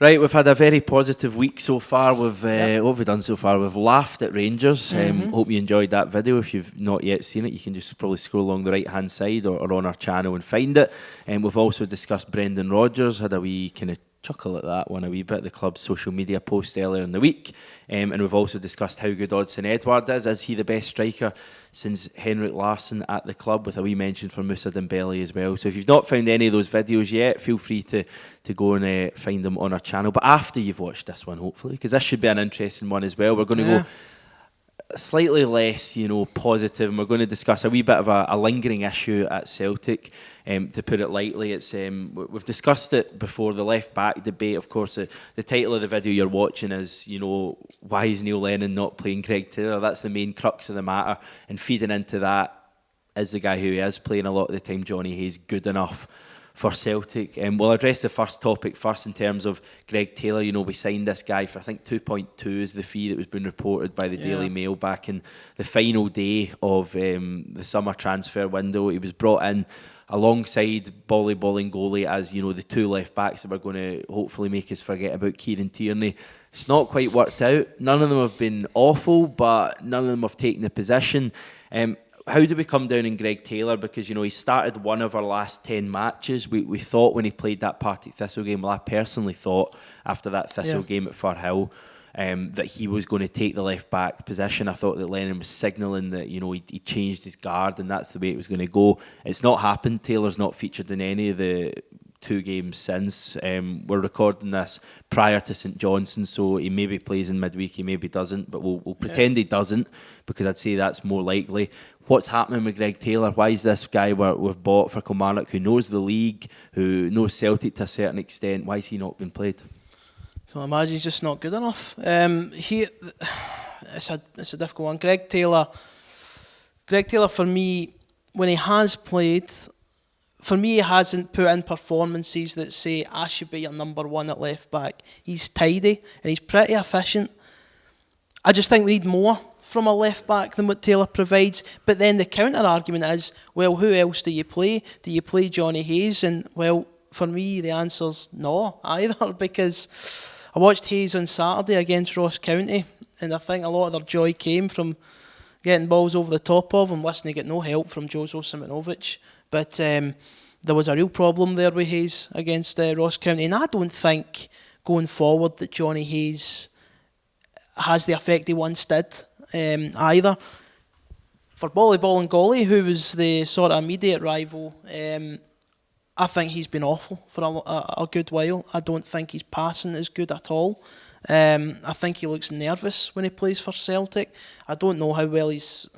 Right, we've had a very positive week so far. What have we done so far? We've laughed at Rangers. Hope you enjoyed that video. If you've not yet seen it, you can just probably scroll along the right-hand side or on our channel and find it. We've also discussed Brendan Rodgers, had a wee kind of chuckle at that one a wee bit, the club's social media post earlier in the week. And we've also discussed how good Odsonne Edouard is. Is he the best striker since Henrik Larsson at the club, with a wee mention for Moussa Dembele as well. So if you've not found any of those videos yet, feel free to go and find them on our channel. But after you've watched this one, hopefully, because this should be an interesting one as well. We're going to go slightly less, positive, and we're going to discuss a wee bit of a lingering issue at Celtic. To put it lightly, it's we've discussed it before, the left back debate. Of course, the title of the video you're watching is, why is Neil Lennon not playing Greg Taylor? That's the main crux of the matter, and feeding into that is the guy who is playing a lot of the time, Jonny Hayes, good enough for Celtic. We'll address the first topic first in terms of Greg Taylor. We signed this guy for, I think, 2.2 is the fee that was being reported by the Daily Mail back in the final day of the summer transfer window. He was brought in alongside Boli Bolingoli as, the two left backs that were going to hopefully make us forget about Kieran Tierney. It's not quite worked out. None of them have been awful, but none of them have taken the position. How do we come down on Greg Taylor? Because, he started one of our last 10 matches. We thought when he played that Partick Thistle game, well, I personally thought after that Thistle game at Firhill, that he was going to take the left back position. I thought that Lennon was signalling that, he changed his guard and that's the way it was going to go. It's not happened. Taylor's not featured in any of the 2 games since. We're recording this prior to St Johnstone, so he maybe plays in midweek, he maybe doesn't, but we'll pretend he doesn't, because I'd say that's more likely. What's happening with Greg Taylor? Why is this guy we've bought for Kilmarnock, who knows the league, who knows Celtic to a certain extent, why has he not been played? I imagine he's just not good enough. It's a difficult one. Greg Taylor, for me, when he has played, for me, he hasn't put in performances that say, I should be your number one at left back. He's tidy and he's pretty efficient. I just think we need more from a left back than what Taylor provides. But then the counter argument is, well, who else do you play? Do you play Jonny Hayes? And, well, for me, the answer's no either, because I watched Hayes on Saturday against Ross County, and I think a lot of their joy came from getting balls over the top of him. Listen, they get no help from Jozo Siminovic, but there was a real problem there with Hayes against Ross County, and I don't think going forward that Jonny Hayes has the effect he once did either. For Boli Bolingoli, who was the sort of immediate rival, I think he's been awful for a good while. I don't think he's passing as good at all. I think he looks nervous when he plays for Celtic. I don't know how well he's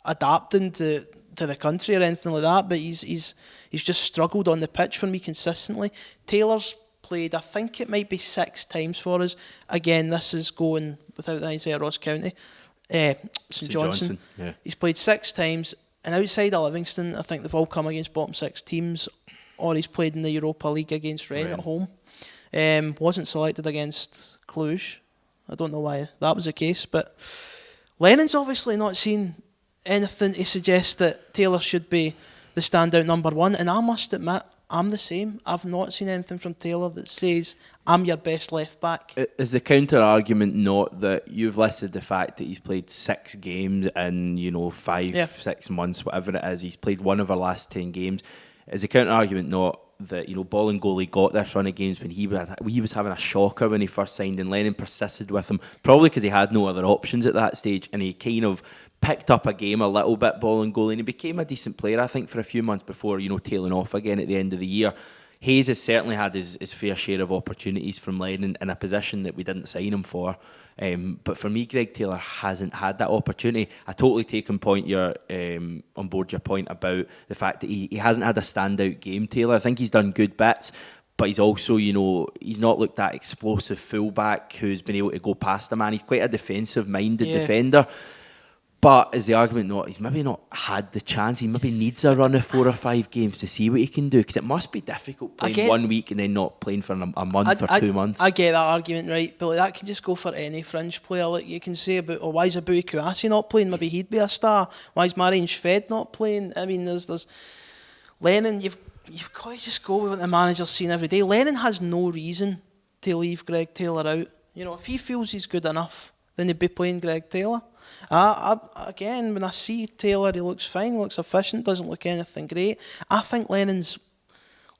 adapting to the country or anything like that, but he's just struggled on the pitch for me consistently. Taylor's played, I think it might be 6 times for us. Again, this is going without the Isaiah Ross County. St Johnstone. Yeah. He's played 6 times, and outside of Livingston, I think they've all come against bottom 6 teams, or he's played in the Europa League against Rennes at home. Wasn't selected against Cluj. I don't know why that was the case, but Lennon's obviously not seen anything to suggest that Taylor should be the standout number one, and I must admit, I'm the same. I've not seen anything from Taylor that says I'm your best left back. Is the counter argument not that you've listed the fact that he's played 6 games in 6 months, whatever it is? He's played one of our last 10 games. Is the counter argument not that Bolingoli got this run of games when he was having a shocker when he first signed, and Lennon persisted with him, probably because he had no other options at that stage, and he kind of picked up a game a little bit, Bolingoli, and he became a decent player, I think, for a few months before tailing off again at the end of the year. Hayes has certainly had his fair share of opportunities from Lennon in a position that we didn't sign him for. But for me, Greg Taylor hasn't had that opportunity. I totally take on board your point about the fact that he hasn't had a standout game, Taylor. I think he's done good bits, but he's also, he's not looked that explosive fullback who's been able to go past a man. He's quite a defensive-minded defender. But is the argument not, he's maybe not had the chance, he maybe needs a run of 4 or 5 games to see what he can do, because it must be difficult playing 1 week and then not playing for a month or 2 months. I get that argument, right, but that can just go for any fringe player. Like you can say about, why is Abui Kouassi not playing? Maybe he'd be a star. Why is Marian Shved not playing? I mean, there's Lennon, you've got to just go with what the manager's seeing every day. Lennon has no reason to leave Greg Taylor out. You know, if he feels he's good enough, then he'd be playing Greg Taylor. Again, when I see Taylor, he looks fine, looks efficient, doesn't look anything great. I think Lennon's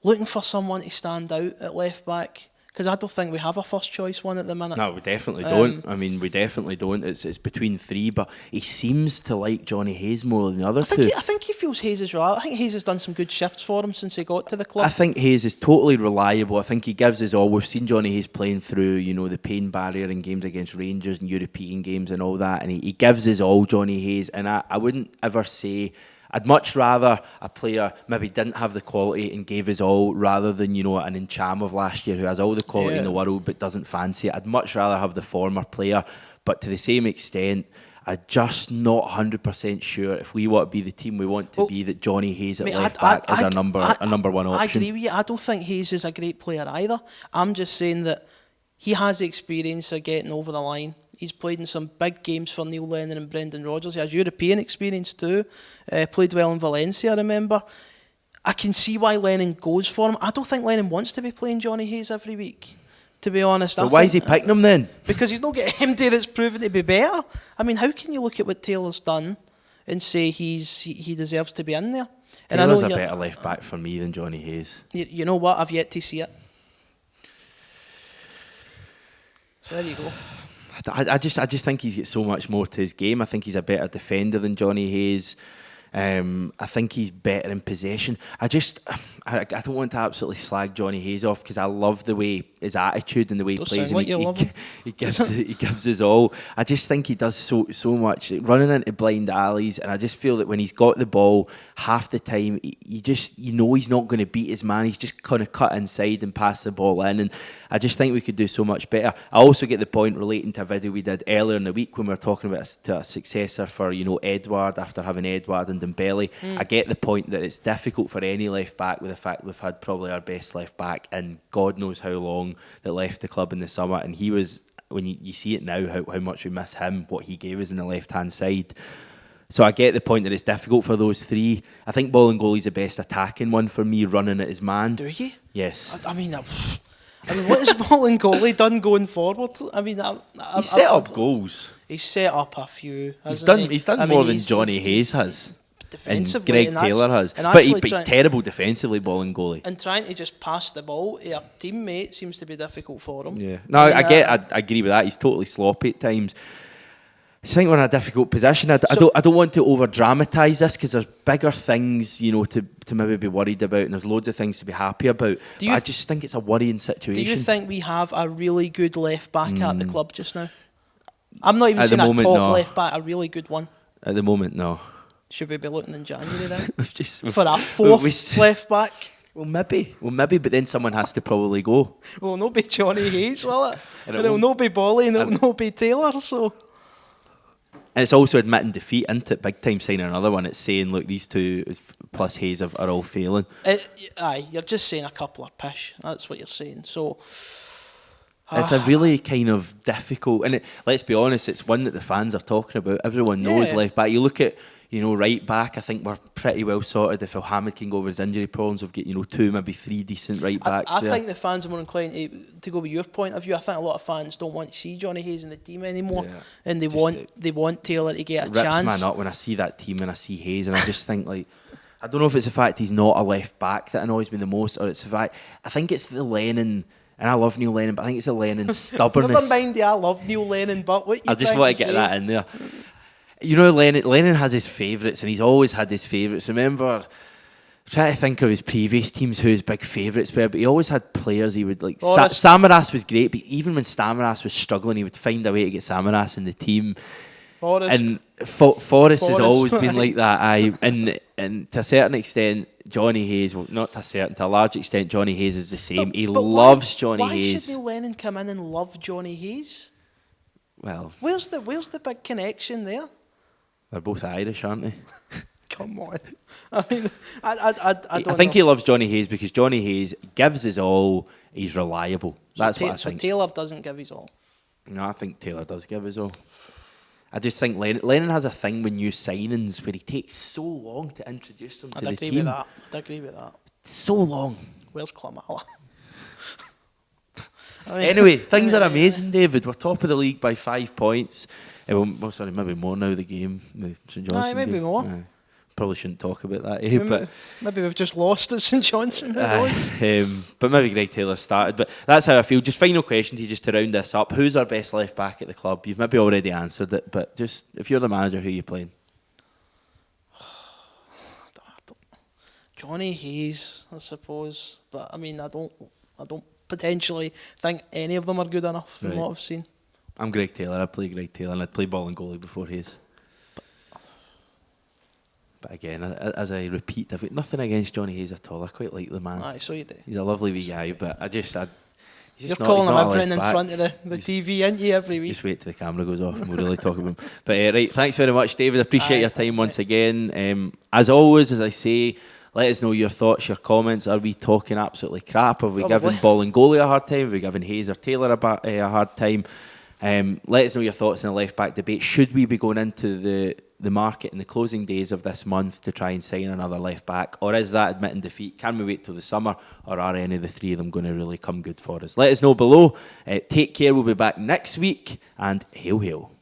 looking for someone to stand out at left back, because I don't think we have a first choice one at the minute. No, we definitely don't. I mean, we definitely don't. It's between three, but he seems to like Jonny Hayes more than the other two. I think he feels Hayes is right. I think Hayes has done some good shifts for him since he got to the club. I think Hayes is totally reliable. I think he gives us all. We've seen Jonny Hayes playing through, you know, the pain barrier in games against Rangers and European games and all that, and he gives us all, Jonny Hayes. And I wouldn't ever say... I'd much rather a player maybe didn't have the quality and gave his all, rather than, you know, an Encham of last year who has all the quality in the world but doesn't fancy it. I'd much rather have the former player, but to the same extent, I'm just not 100% sure if we want to be the team we want to be, that Jonny Hayes at left back is a number one option. I agree with you. I don't think Hayes is a great player either. I'm just saying that he has the experience of getting over the line. He's played in some big games for Neil Lennon and Brendan Rodgers. He has European experience too. Played well in Valencia, I remember. I can see why Lennon goes for him. I don't think Lennon wants to be playing Jonny Hayes every week, to be honest. But why is he picking him then? Because he's not getting MD that's proven to be better. I mean, how can you look at what Taylor's done and say he deserves to be in there? And Taylor's a better left back for me than Jonny Hayes. You know what? I've yet to see it. So there you go. I just think he's got so much more to his game. I think he's a better defender than Jonny Hayes. I think he's better in possession. I don't want to absolutely slag Jonny Hayes off, because I love the way his attitude and the way he plays. He gives us all. I just think he does so much, running into blind alleys, and I just feel that when he's got the ball, half the time you know he's not going to beat his man. He's just kind of cut inside and pass the ball in, and I just think we could do so much better. I also get the point relating to a video we did earlier in the week when we were talking about a successor for, you know, Edouard, after having Edouard and Dembele. I get the point that it's difficult for any left back, with the fact we've had probably our best left back in God knows how long, that left the club in the summer, and he was, when you see it now, how much we miss him, what he gave us in the left hand side. So I get the point that it's difficult for those three. I think Bolingoli's the best attacking one for me, running at his man. Do you? Yes. I mean, what has Bolingoli done going forward? I mean, he's set up goals. He's set up a few. He's done more than Jonny Hayes has. Defensively, and Greg Taylor has. But he's terrible defensively, Bolingoli. And trying to just pass the ball to a teammate seems to be difficult for him. Yeah. No, I agree with that. He's totally sloppy at times. I just think we're in a difficult position. I don't want to over dramatise this, because there's bigger things, you know, to maybe be worried about, and there's loads of things to be happy about. But I just think it's a worrying situation. Do you think we have a really good left back at the club just now? I'm not even saying a top left back, a really good one. At the moment, no. Should we be looking in January then? For a fourth left back? Well, maybe, but then someone has to probably go. Well, it'll not be Jonny Hayes, will it? And it'll not be Boli, and it'll not be Taylor, so... And it's also admitting defeat, isn't it? Big time signing another one. It's saying, look, these two plus Hayes are all failing. Aye, you're just saying a couple are pish. That's what you're saying. So... It's a really kind of difficult... And let's be honest, it's one that the fans are talking about. Everyone knows left back. You look at... You know, right back, I think we're pretty well sorted. If Elhamed can go over his injury problems, we've got, you know, 2, maybe 3 decent right backs. I think the fans are more inclined to go with your point of view. I think a lot of fans don't want to see Jonny Hayes in the team anymore, and they want Taylor to get a chance. Rips man up when I see that team and I see Hayes, and I just think, like, I don't know if it's the fact he's not a left back that annoys me the most, or it's the fact, I think it's the Lennon. And I love Neil Lennon, but I think it's the Lennon stubbornness. Never mind, I love Neil Lennon, but what you I just want to get that in there. You know, Lennon has his favourites, and he's always had his favourites. Remember, trying to think of his previous teams who his big favourites were, but he always had players he would like. Samaras was great, but even when Samaras was struggling, he would find a way to get Samaras in the team. Forrest has always been like that. And to a certain extent, Jonny Hayes, well, not to a certain, to a large extent, Jonny Hayes is the same. He loves Jonny Hayes. Why should Neil Lennon come in and love Jonny Hayes? Well, where's the big connection there? They're both Irish, aren't they? Come on. I mean, I think he loves Jonny Hayes because Jonny Hayes gives his all. He's reliable. That's what I think. So Taylor doesn't give his all? No, I think Taylor does give his all. I just think Lennon has a thing with new signings where he takes so long to introduce them to the team. I'd agree with that. So long. Where's Klamala? Anyway, things are amazing, David. We're top of the league by 5 points. Well, sorry, maybe more now, the game. The St Johnstone maybe game. more. Probably shouldn't talk about that, but maybe we've just lost at St Johnstone. But maybe Greg Taylor started. But that's how I feel. Just final question to you, just to round this up. Who's our best left back at the club? You've maybe already answered it, but just if you're the manager, who are you playing? Jonny Hayes, I suppose. But I mean, I don't potentially think any of them are good enough from what I've seen. I'm Greg Taylor. I'd play Greg Taylor, and I'd play Bolingoli before Hayes. But again, as I repeat, I've got nothing against Jonny Hayes at all. I quite like the man. Aye, so you do. He's a lovely wee guy, but You're calling him everything in front of the TV, aren't you, every week? Just wait till the camera goes off and we'll really talk about him. But right, thanks very much, David. Appreciate your time once again. As always, as I say, let us know your thoughts, your comments. Are we talking absolutely crap? Have we given Bolingoli a hard time? Have we given Hayes or Taylor a hard time? Let us know your thoughts in the left back debate. Should we be going into the market in the closing days of this month to try and sign another left back, or is that admitting defeat? Can we wait till the summer, or are any of the three of them going to really come good for us? Let us know below. Take care. We'll be back next week, and hail hail.